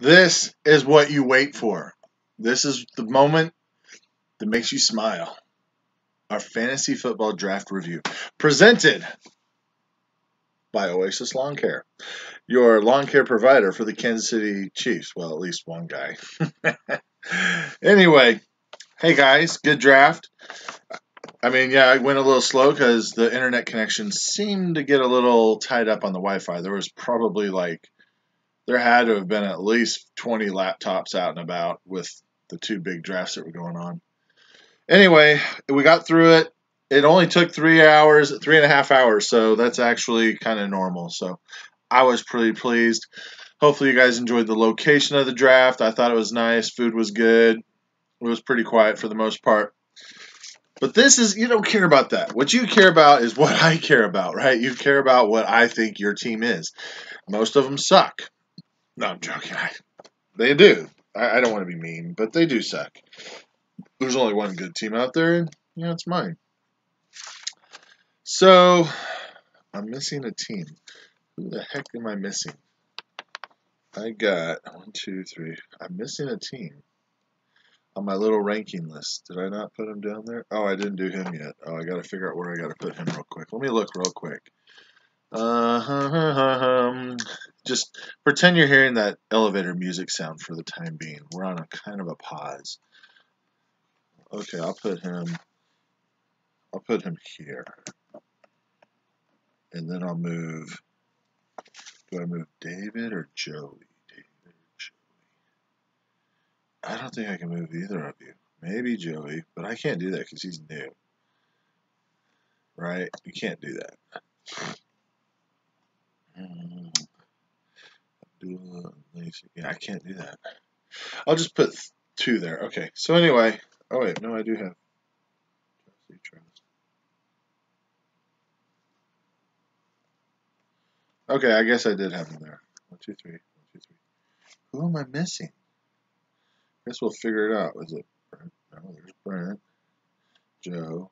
This is what you wait for. This is the moment that makes you smile. Our fantasy football draft review, presented by Oasis Lawn Care, your lawn care provider for the Kansas City Chiefs. Well, at least one guy. Anyway, hey guys, good draft. I mean, yeah, I went a little slow because the internet connection seemed to get a little tied up on the Wi-Fi. There had to have been at least 20 laptops out and about with the two big drafts that were going on. Anyway, we got through it. It only took 3.5 hours, so that's actually kind of normal. So I was pretty pleased. Hopefully you guys enjoyed the location of the draft. I thought it was nice. Food was good. It was pretty quiet for the most part. But you don't care about that. What you care about is what I care about, right? You care about what I think your team is. Most of them suck. No, I'm joking. They do. I don't want to be mean, but they do suck. There's only one good team out there, and it's mine. So, I'm missing a team. Who the heck am I missing? I got 1, 2, 3. I'm missing a team on my little ranking list. Did I not put him down there? Oh, I didn't do him yet. Oh, I got to figure out where I got to put him real quick. Let me look real quick. Just pretend you're hearing that elevator music sound for the time being. We're on a kind of a pause. Okay, I'll put him here. And then I'll move. Do I move David or Joey? I don't think I can move either of you. Maybe Joey, but I can't do that because he's new. Right? You can't do that. Yeah, I can't do that. I'll just put 2 there. Okay. So anyway. Oh wait, no, I do have. Okay, I guess I did have him there. 1, 2, 3. 1, 2, 3. Who am I missing? Guess we'll figure it out. Was it Brent? No, there's Brent, Joe,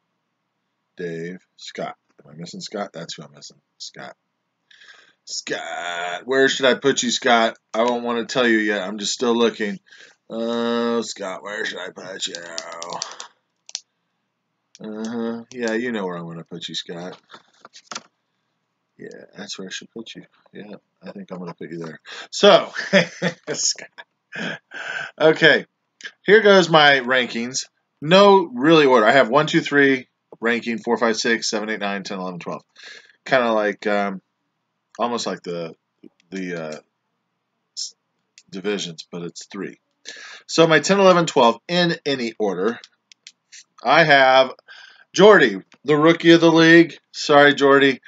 Dave, Scott. Am I missing Scott? That's who I'm missing. Scott. Scott. Where should I put you, Scott? I won't want to tell you yet. I'm just still looking. Scott, where should I put you? Yeah, you know where I'm going to put you, Scott. Yeah, that's where I should put you. Yeah, I think I'm going to put you there. So, Scott. Okay, here goes my rankings. No really order. I have 1, 2, 3 ranking, 4, 5, 6, 7, 8, 9, 10, 11, 12. Kind of like, almost like the divisions, but it's 3. So my 10, 11, 12 in any order. I have Jordy, the rookie of the league. Sorry, Jordy.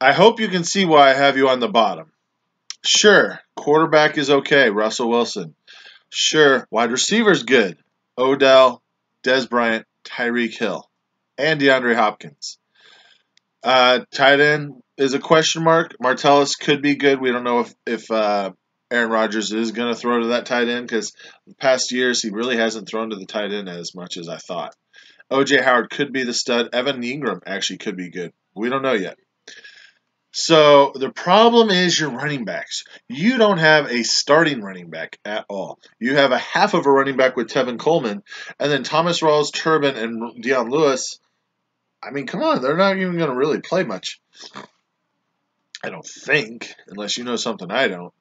I hope you can see why I have you on the bottom. Sure, quarterback is okay, Russell Wilson. Sure, wide receiver's good. Odell, Dez Bryant, Tyreek Hill, and DeAndre Hopkins. Tight end is a question mark. Martellus could be good. We don't know if Aaron Rodgers is going to throw to that tight end because the past years he really hasn't thrown to the tight end as much as I thought. O.J. Howard could be the stud. Evan Ingram actually could be good. We don't know yet. So the problem is your running backs. You don't have a starting running back at all. You have a half of a running back with Tevin Coleman, and then Thomas Rawls, Turbin, and Deion Lewis. I mean, come on, they're not even going to really play much. I don't think, unless you know something I don't.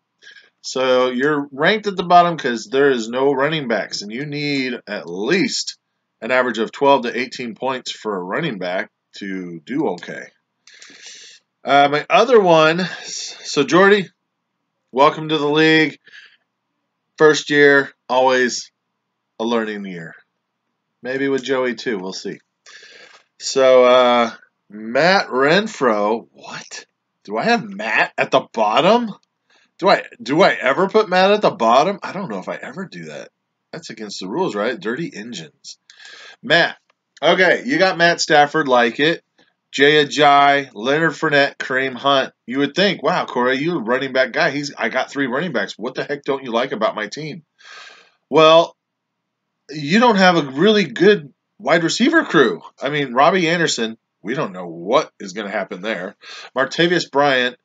So you're ranked at the bottom because there is no running backs, and you need at least an average of 12 to 18 points for a running back to do okay. My other one, so Jordy, welcome to the league. First year, always a learning year. Maybe with Joey too, we'll see. So Matt Renfro, what? Do I have Matt at the bottom? Do I ever put Matt at the bottom? I don't know if I ever do that. That's against the rules, right? Dirty engines. Matt. Okay, you got Matt Stafford, like it. Jay Ajayi, Leonard Fournette, Kareem Hunt. You would think, wow, Corey, you're a running back guy. I got 3 running backs. What the heck don't you like about my team? Well, you don't have a really good wide receiver crew. I mean, Robbie Anderson, we don't know what is going to happen there. Martavis Bryant,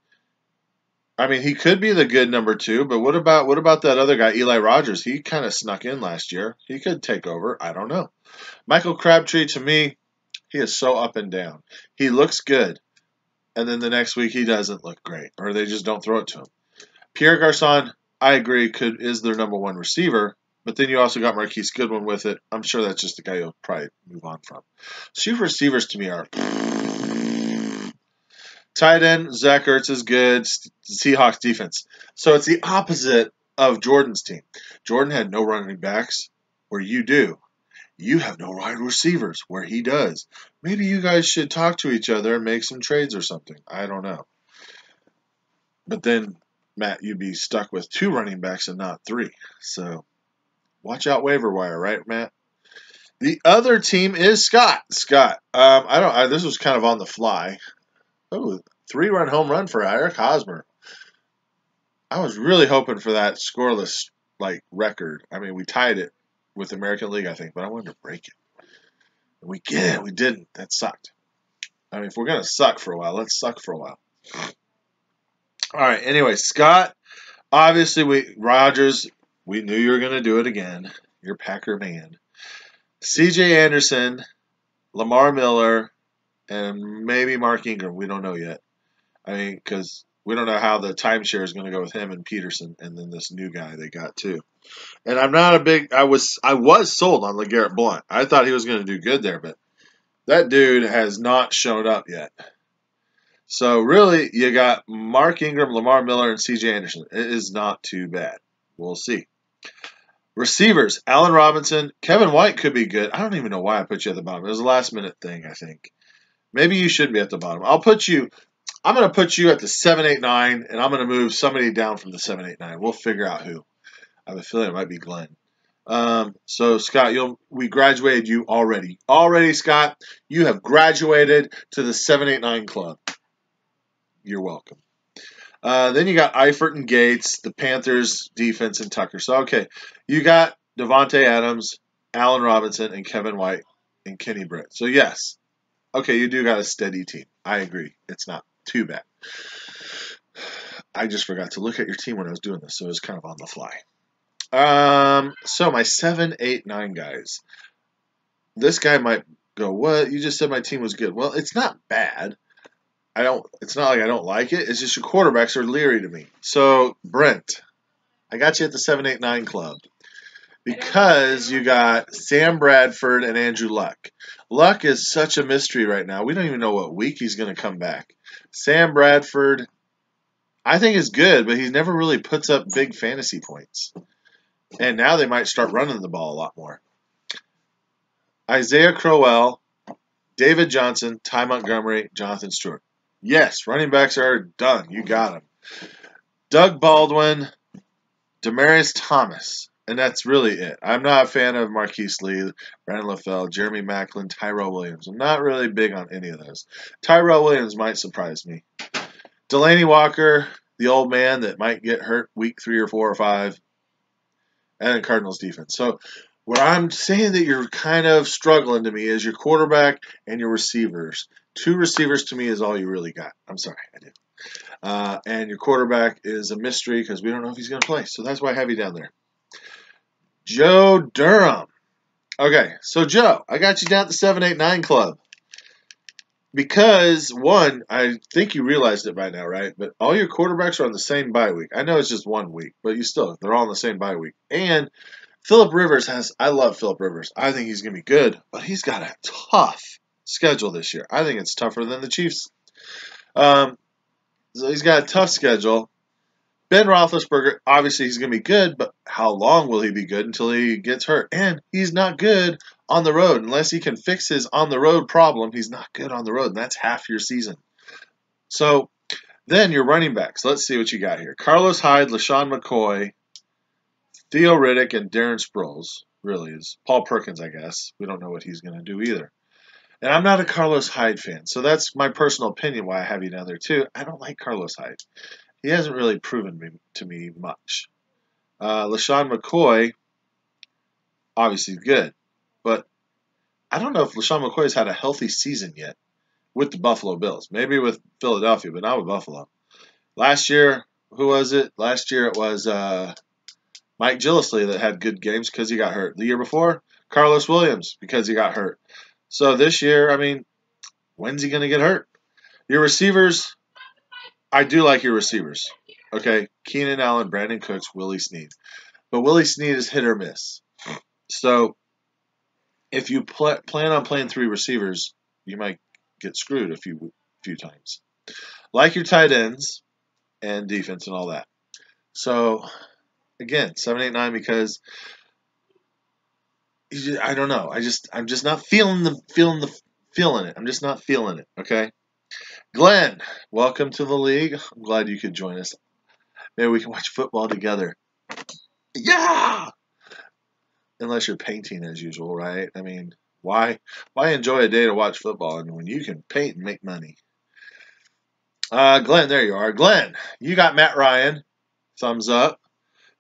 I mean, he could be the good number 2, but what about that other guy, Eli Rogers? He kind of snuck in last year. He could take over. I don't know. Michael Crabtree, to me, he is so up and down. He looks good, and then the next week he doesn't look great, or they just don't throw it to him. Pierre Garçon, I agree, is their number 1 receiver, but then you also got Marquise Goodwin with it. I'm sure that's just the guy you'll probably move on from. So your receivers to me are tight end. Zach Ertz is good. Seahawks defense. So it's the opposite of Jordan's team. Jordan had no running backs, where you do. You have no wide receivers, where he does. Maybe you guys should talk to each other and make some trades or something. I don't know. But then, Matt, you'd be stuck with 2 running backs and not 3. So watch out waiver wire, right, Matt? The other team is Scott. This was kind of on the fly. Oh, 3-run home run for Eric Hosmer. I was really hoping for that scoreless record. I mean, we tied it with the American League, I think, but I wanted to break it. And we didn't. That sucked. I mean, if we're gonna suck for a while, let's suck for a while. All right. Anyway, Scott. Obviously, Rogers. We knew you were gonna do it again. You're Packer man. C.J. Anderson, Lamar Miller, and maybe Mark Ingram. We don't know yet. I mean, because we don't know how the timeshare is going to go with him and Peterson, and then this new guy they got too. And I'm not a big. I was sold on LeGarrette Blount. I thought he was going to do good there, but that dude has not shown up yet. So really, you got Mark Ingram, Lamar Miller, and C.J. Anderson. It is not too bad. We'll see. Receivers: Allen Robinson, Kevin White could be good. I don't even know why I put you at the bottom. It was a last-minute thing, I think. Maybe you should be at the bottom. I'm going to put you at the 7, 8, 9, and I'm going to move somebody down from the 7, 8, 9. We'll figure out who. I have a feeling it might be Glenn. So, Scott, we graduated you already. Already, Scott, you have graduated to the 7, 8, 9 club. You're welcome. Then you got Eifert and Gates, the Panthers defense, and Tucker. So, okay, you got Devontae Adams, Allen Robinson, and Kevin White, and Kenny Britt. So, yes. Okay, you do got a steady team. I agree. It's not too bad. I just forgot to look at your team when I was doing this, so it was kind of on the fly. So my 7, 8, 9 guys. This guy might go, what? You just said my team was good. Well, it's not bad. It's not like I don't like it. It's just your quarterbacks are leery to me. So, Brent, I got you at the 7, 8, 9 club. Because you got Sam Bradford and Andrew Luck. Luck is such a mystery right now. We don't even know what week he's going to come back. Sam Bradford, I think is good, but he never really puts up big fantasy points. And now they might start running the ball a lot more. Isaiah Crowell, David Johnson, Ty Montgomery, Jonathan Stewart. Yes, running backs are done. You got them. Doug Baldwin, Demaryius Thomas. And that's really it. I'm not a fan of Marquise Lee, Brandon LaFell, Jeremy Maclin, Tyrell Williams. I'm not really big on any of those. Tyrell Williams might surprise me. Delaney Walker, the old man that might get hurt week 3 or 4 or 5. And then Cardinals defense. So where I'm saying that you're kind of struggling to me is your quarterback and your receivers. 2 receivers to me is all you really got. I'm sorry, I did. And your quarterback is a mystery because we don't know if he's going to play. So that's why I have you down there. Joe Durham. Okay, so Joe, I got you down at the 7, 8, 9 club. Because, one, I think you realized it by now, right? But all your quarterbacks are on the same bye week. I know it's just 1 week, but they're all on the same bye week. And Phillip Rivers I love Phillip Rivers. I think he's going to be good, but he's got a tough schedule this year. I think it's tougher than the Chiefs. So he's got a tough schedule. Ben Roethlisberger, obviously he's going to be good, but how long will he be good until he gets hurt? And he's not good on the road. Unless he can fix his on-the-road problem, he's not good on the road, and that's half your season. So then your running backs. Let's see what you got here. Carlos Hyde, LaShawn McCoy, Theo Riddick, and Darren Sproles. Really is Paul Perkins, I guess. We don't know what he's going to do either. And I'm not a Carlos Hyde fan, so that's my personal opinion why I have you down there too. I don't like Carlos Hyde. He hasn't really proven to me much. LaShawn McCoy, obviously good. But I don't know if LaShawn McCoy's had a healthy season yet with the Buffalo Bills. Maybe with Philadelphia, but not with Buffalo. Last year, Who was it? Last year it was Mike Gillisley that had good games because he got hurt. The year before, Carlos Williams because he got hurt. So this year, I mean, when's he going to get hurt? Your receivers, I do like your receivers. Okay, Keenan Allen, Brandon Cooks, Willie Snead. But Willie Snead is hit or miss. So if you plan on playing 3 receivers, you might get screwed a few times. Like your tight ends and defense and all that. So again, 7-8-9 because I don't know. I'm just not feeling it. I'm just not feeling it. Okay, Glenn, welcome to the league. I'm glad you could join us. Maybe we can watch football together. Yeah. Unless you're painting as usual, right? I mean, why enjoy a day to watch football and when you can paint and make money? Glenn, there you are. Glenn, you got Matt Ryan. Thumbs up.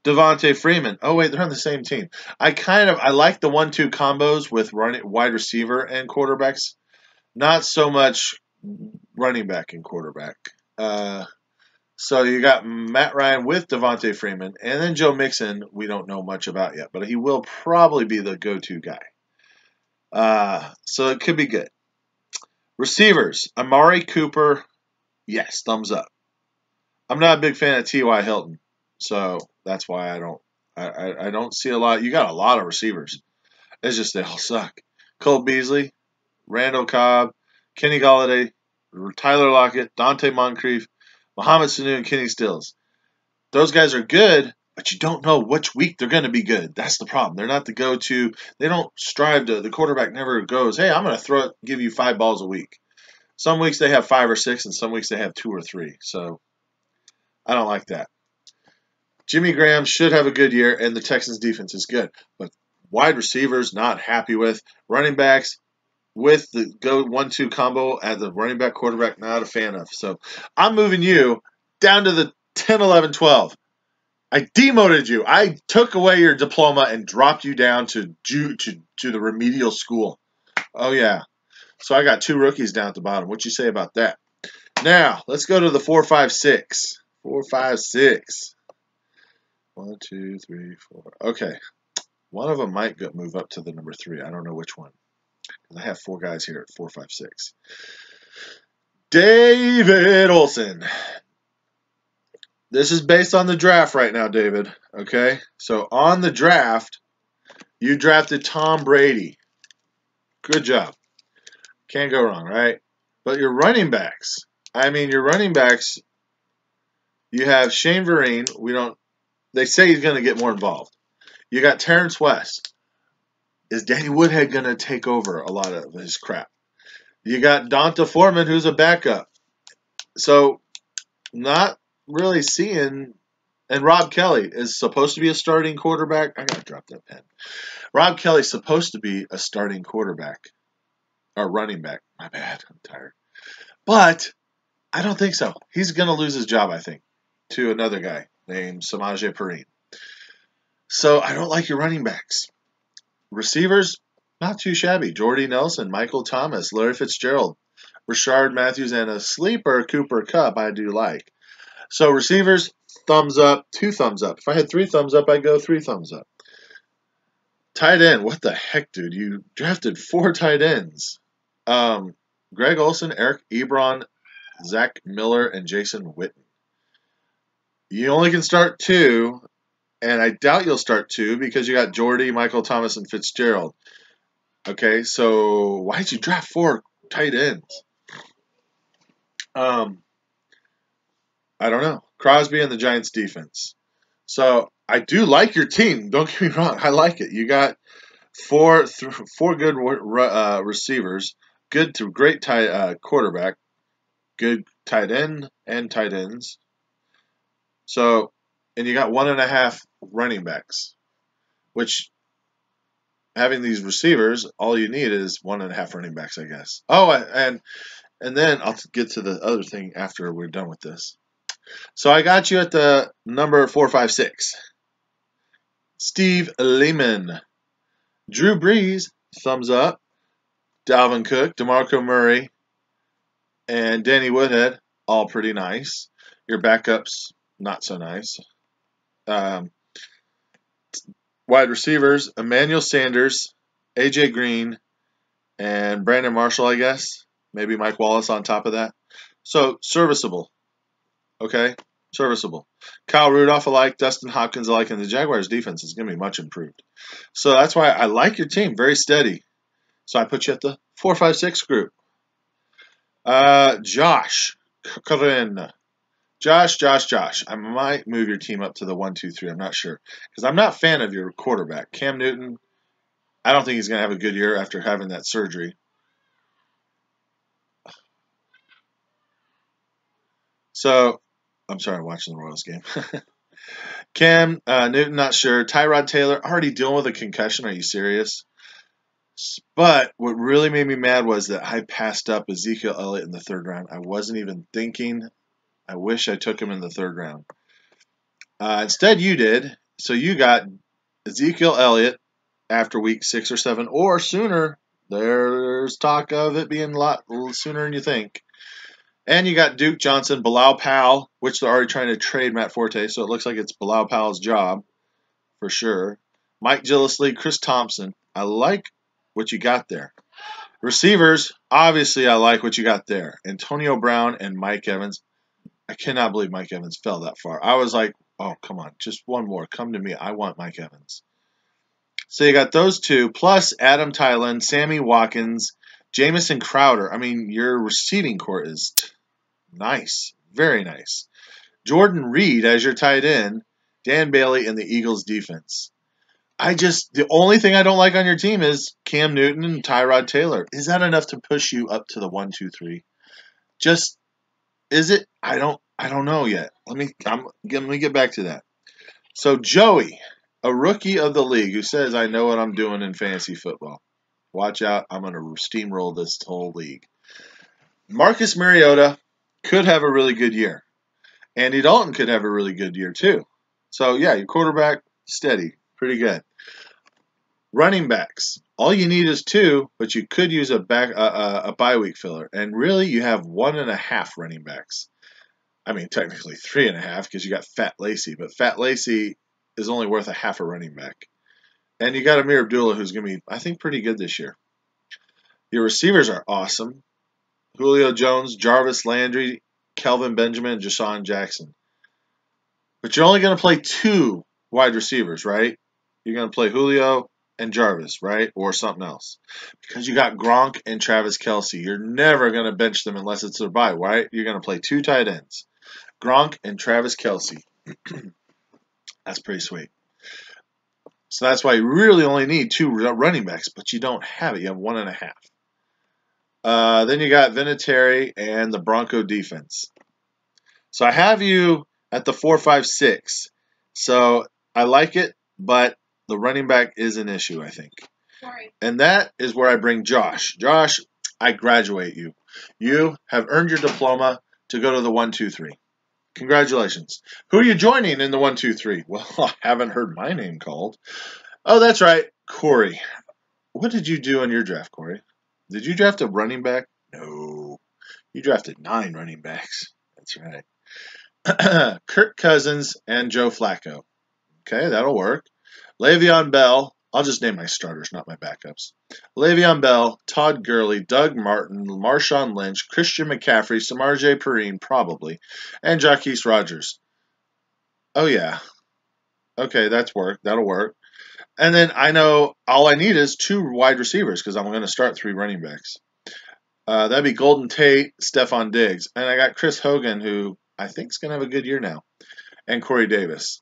Devontae Freeman. Oh wait, they're on the same team. I like the 1-2 combos with wide receiver and quarterbacks. Not so much running back and quarterback. So you got Matt Ryan with Devontae Freeman, and then Joe Mixon. We don't know much about yet, but he will probably be the go-to guy. So it could be good. Receivers: Amari Cooper. Yes, thumbs up. I'm not a big fan of T.Y. Hilton, so that's why I don't see a lot. You got a lot of receivers. It's just they all suck. Cole Beasley, Randall Cobb, Kenny Golladay, Tyler Lockett, Dante Moncrief, Mohamed Sanu, and Kenny Stills. Those guys are good, but you don't know which week they're going to be good. That's the problem. They're not the go-to. They don't strive to. The quarterback never goes, hey, I'm going to give you 5 balls a week. Some weeks they have 5 or 6, and some weeks they have 2 or 3. So I don't like that. Jimmy Graham should have a good year, and the Texans' defense is good. But wide receivers, not happy with. Running backs, with the go 1-2 combo at the running back, quarterback, not a fan of. So I'm moving you down to the 10, 11, 12. I demoted you. I took away your diploma and dropped you down to the remedial school. Oh, yeah. So I got 2 rookies down at the bottom. What you say about that? Now, let's go to the 4, 5, 6. 4, 5, 6. 1, 2, 3, 4. Okay. One of them might move up to the number 3. I don't know which one. I have 4 guys here at 4, 5, 6. David Olson. This is based on the draft right now, David. Okay? So on the draft, you drafted Tom Brady. Good job. Can't go wrong, right? But your running backs. You have Shane Vereen. They say he's going to get more involved. You got Terrence West. Is Danny Woodhead going to take over a lot of his crap? You got Donta Foreman, who's a backup. So, not really seeing. And Rob Kelly is supposed to be a starting quarterback. I got to drop that pen. Rob Kelly's supposed to be a starting quarterback. Or running back. My bad. I'm tired. But I don't think so. He's going to lose his job, I think, to another guy named Samaje Perine. So, I don't like your running backs. Receivers, not too shabby. Jordy Nelson, Michael Thomas, Larry Fitzgerald, Rashard Matthews, and a sleeper, Cooper Kupp, I do like. So receivers, thumbs up, 2 thumbs up. If I had 3 thumbs up, I'd go 3 thumbs up. Tight end, what the heck, dude? You drafted 4 tight ends. Greg Olsen, Eric Ebron, Zach Miller, and Jason Witten. You only can start 2, and I doubt you'll start 2 because you got Jordy, Michael Thomas, and Fitzgerald. Okay, so why'd you draft 4 tight ends? I don't know. Crosby and the Giants defense. So I do like your team. Don't get me wrong. I like it. You got 4 good receivers, great quarterback, good tight end and tight ends. So, and you got 1.5 running backs, which having these receivers, all you need is 1.5 running backs, I guess. Oh, and then I'll get to the other thing after we're done with this. So I got you at the number 4, 5, 6. Steve Lehman. Drew Brees, thumbs up. Dalvin Cook, DeMarco Murray, and Danny Woodhead, all pretty nice. Your backups, not so nice. Um, Wide receivers, Emmanuel Sanders, A.J. Green, and Brandon Marshall, I guess. Maybe Mike Wallace on top of that. So, serviceable. Okay? Serviceable. Kyle Rudolph alike, Dustin Hopkins alike, and the Jaguars' defense is going to be much improved. So, that's why I like your team. Very steady. So, I put you at the 4-5-6 group. Josh. Corinne. Josh. I might move your team up to the 1-2-3. I'm not sure. Because I'm not a fan of your quarterback. Cam Newton, I don't think he's going to have a good year after having that surgery. So, I'm sorry, I'm watching the Royals game. Cam Newton, not sure. Tyrod Taylor, already dealing with a concussion. Are you serious? But what really made me mad was that I passed up Ezekiel Elliott in the 3rd round. I wasn't even thinking. I wish I took him in the 3rd round. Instead, you did. So you got Ezekiel Elliott after week 6 or 7 or sooner. There's talk of it being a lot sooner than you think. And you got Duke Johnson, Bilal Powell, which they're already trying to trade Matt Forte, so it looks like it's Bilal Powell's job for sure. Mike Gillislee, Chris Thompson. I like what you got there. Receivers, obviously I like what you got there. Antonio Brown and Mike Evans. I cannot believe Mike Evans fell that far. I was like, oh, come on, just one more. Come to me. I want Mike Evans. So you got those two, plus Adam Tylen, Sammy Watkins, Jamison Crowder. I mean, your receiving core is nice. Very nice. Jordan Reed as your tight end, Dan Bailey, and the Eagles defense. The only thing I don't like on your team is Cam Newton and Tyrod Taylor. Is that enough to push you up to the 1-2-3? Just, is it? I don't know yet. Let me get back to that. So Joey, a rookie of the league who says, I know what I'm doing in fantasy football. Watch out. I'm going to steamroll this whole league. Marcus Mariota could have a really good year. Andy Dalton could have a really good year too. So, yeah, your quarterback, steady. Pretty good. Running backs. All you need is 2, but you could use a bye week filler. And really, you have 1.5 running backs. I mean, technically 3.5 because you got Fat Lacey. But Fat Lacey is only worth a half a running back. And you got Amir Abdullah, who's going to be, I think, pretty good this year. Your receivers are awesome. Julio Jones, Jarvis Landry, Kelvin Benjamin, and Jashaun Jackson. But you're only going to play 2 wide receivers, right? You're going to play Julio and Jarvis, right? Or something else. Because you got Gronk and Travis Kelce. You're never going to bench them unless it's their bye, right? You're going to play 2 tight ends. Gronk and Travis Kelce. That's pretty sweet. So that's why you really only need 2 running backs, but you don't have it. You have 1.5. Then you got Vinatieri and the Bronco defense. So I have you at the 4-5-6. So I like it, but the running back is an issue, I think. Sorry. And that is where I bring Josh. Josh, I graduate you. You have earned your diploma to go to the 1-2-3. Congratulations. Who are you joining in the 1-2-3? Well, I haven't heard my name called. Oh, that's right, Corey. What did you do in your draft, Corey? Did you draft a running back? No. You drafted 9 running backs. That's right. Kirk Cousins and Joe Flacco. Okay, that'll work. Le'Veon Bell. I'll just name my starters, not my backups. Le'Veon Bell, Todd Gurley, Doug Martin, Marshawn Lynch, Christian McCaffrey, Samaje Perine, probably, and Jaquise Rogers. Oh, yeah. Okay, that'll work. And then I know all I need is 2 wide receivers because I'm going to start 3 running backs. That'd be Golden Tate, Stephon Diggs. And I got Chris Hogan, who I think is going to have a good year now, and Corey Davis.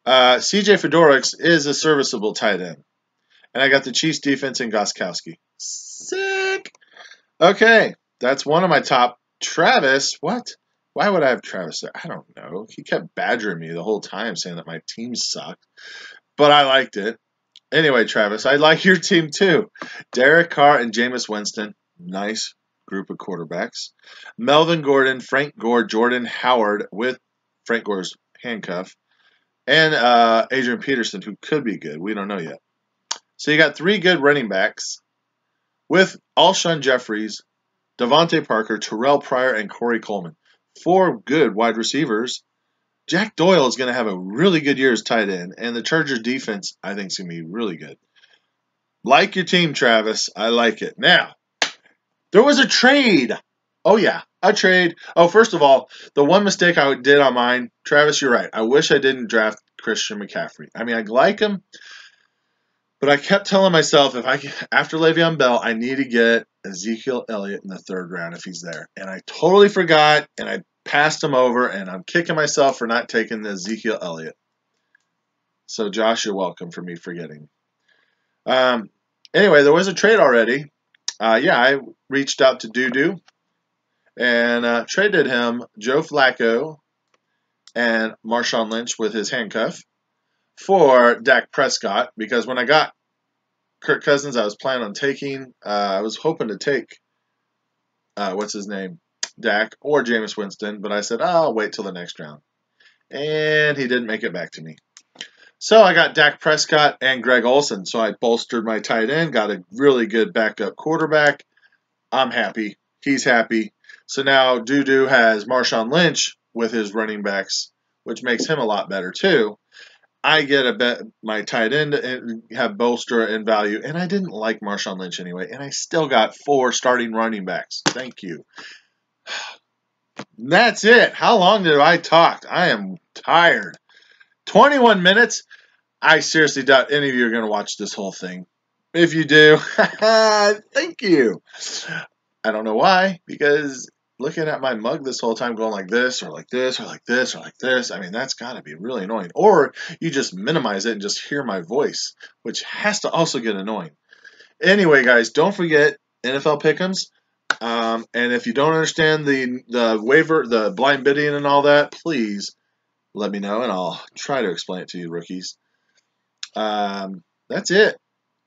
CJ Fedorix is a serviceable tight end. And I got the Chiefs defense and Gostkowski. Sick. Okay, that's one of my top. Travis, what? Why would I have Travis there? I don't know. He kept badgering me the whole time saying that my team sucked. But I liked it. Anyway, Travis, I like your team too. Derek Carr and Jameis Winston. Nice group of quarterbacks. Melvin Gordon, Frank Gore, Jordan Howard with Frank Gore's handcuff. And Adrian Peterson, who could be good. We don't know yet. So you got 3 good running backs with Alshon Jeffries, Devontae Parker, Terrell Pryor, and Corey Coleman. 4 good wide receivers, Jack Doyle is going to have a really good year as tight end, and the Chargers defense, I think, is going to be really good. Like your team, Travis. I like it. Now, there was a trade. Oh, yeah, a trade. Oh, first of all, the one mistake I did on mine, Travis, you're right. I wish I didn't draft Christian McCaffrey. I mean, I like him, but I kept telling myself after Le'Veon Bell, I need to get Ezekiel Elliott in the 3rd round if he's there. And I totally forgot, and I passed him over, and I'm kicking myself for not taking the Ezekiel Elliott. So, Josh, you're welcome for me forgetting. Anyway, there was a trade already. I reached out to Doo and traded him Joe Flacco and Marshawn Lynch with his handcuff for Dak Prescott, because when I got Kirk Cousins, I was planning on taking, I was hoping to take, what's his name, Dak or Jameis Winston, but I said, I'll wait till the next round. And he didn't make it back to me. So I got Dak Prescott and Greg Olsen. So I bolstered my tight end, got a really good backup quarterback. I'm happy. He's happy. So now Doo has Marshawn Lynch with his running backs, which makes him a lot better too. I get a bet my tight end and have bolster and value, and I didn't like Marshawn Lynch anyway, and I still got 4 starting running backs. Thank you. That's it. How long did I talk? I am tired. 21 minutes. I seriously doubt any of you are going to watch this whole thing. If you do, thank you. I don't know why, because looking at my mug this whole time going like this or like this or like this or like this, I mean, that's got to be really annoying. Or you just minimize it and just hear my voice, which has to also get annoying. Anyway, guys, don't forget NFL Pick'ems. And if you don't understand the waiver, the blind bidding and all that, please let me know, and I'll try to explain it to you, rookies. That's it.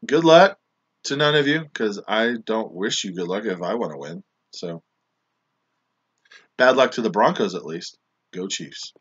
Good luck to none of you, because I don't wish you good luck if I want to win. So, bad luck to the Broncos at least. Go Chiefs.